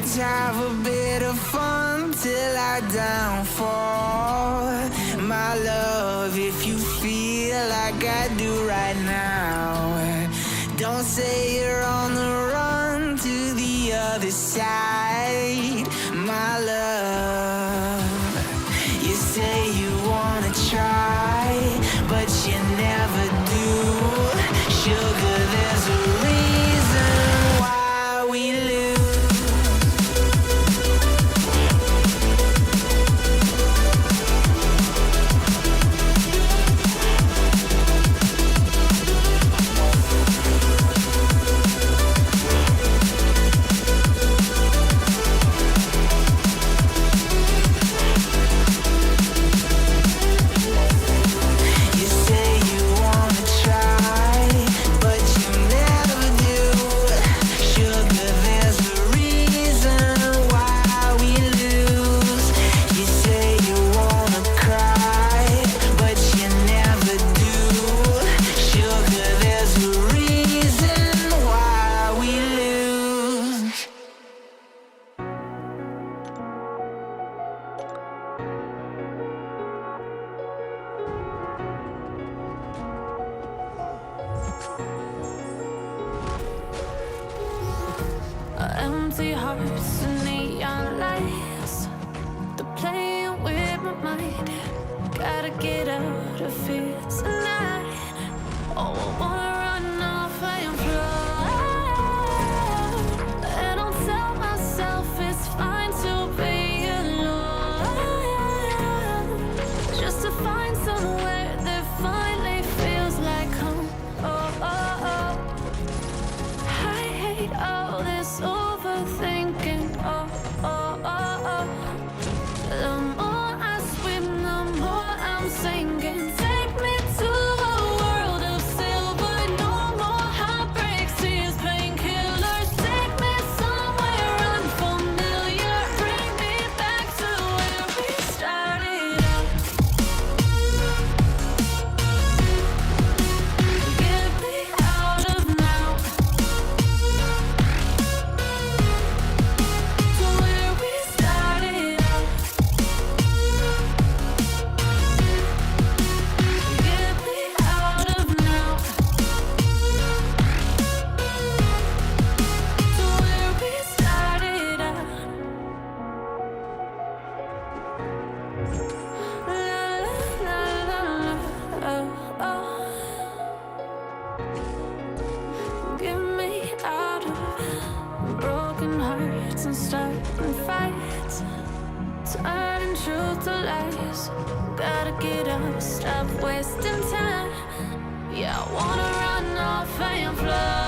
Let's have a bit of fun till our downfall. My love, if you feel like I do right now, don't say you're on the run to the other side. My love, you say you wanna try, but you never do. Sugar, there's a reason why we lose. Empty hearts and neon lights, they're playing with my mind. Gotta get out of here tonight. Oh, I wanna run off and fly. And I'll tell myself it's fine to be alone, just to find somewhere that finally feels like home. Oh, oh, oh. I hate all this overthinking. Oh, oh, oh, oh. The more I swim, the more I'm sinking. Take me to a world of silver. No more heartbreaks, tears, painkillers. Take me somewhere unfamiliar. Bring me back to where we started out. Get me out of now. To where we started out. Get me out of now. To where we started out. La la la la, oh, oh. Get me out of broken hearts and starting fights, turning truth to lies. Gotta get up, stop wasting time. Yeah, I wanna run off and fly.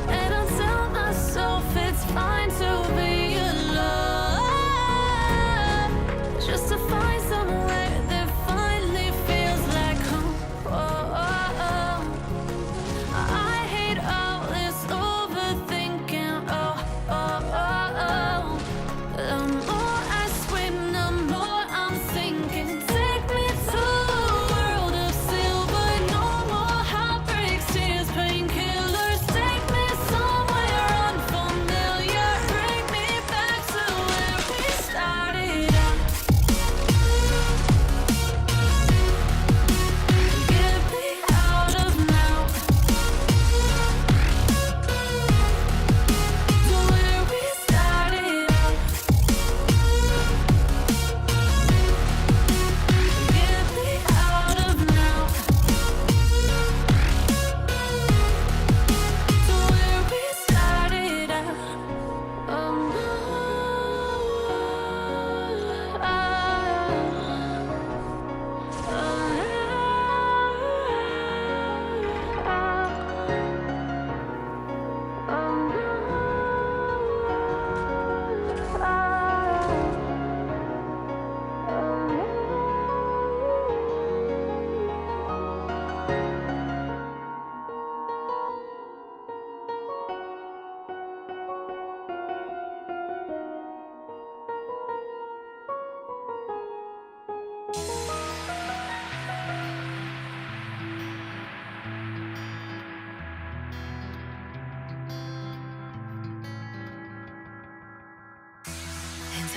And I'll tell myself it's fine to be alone, just to find somewhere that finally feels like home. Oh, oh, oh. I hate all this overthinking. Oh, oh, oh, oh. The more I swim, the more I'm sinking. Take me to a world of silver. No more heartbreaks, tears,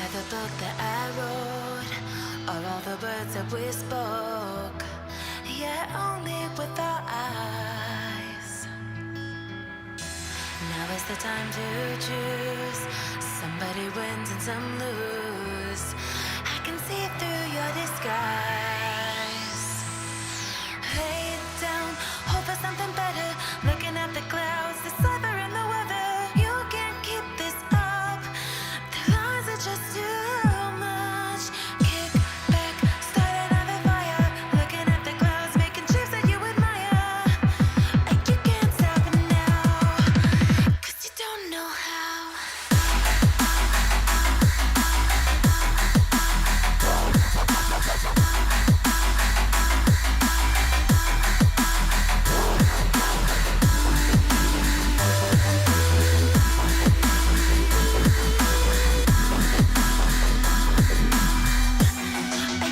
Inside the book that I wrote are all the words that we spoke, yet only with our eyes. Now is the time to choose. Somebody wins and some lose. I can see through your disguise. Lay down, hope for something better. Looking at the clouds, the cyber and the weather. You can't keep this up. The lies are just too much. Kick back, start another fire. Looking at the clouds, making shapes that you admire. And you can't stop it now, 'cause you don't know how.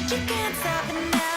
You can't stop it now.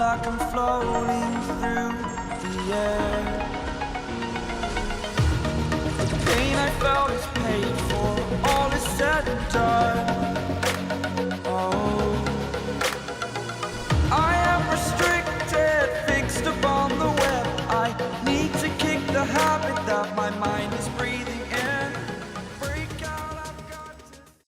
like I'm floating through the air. The pain I felt is paid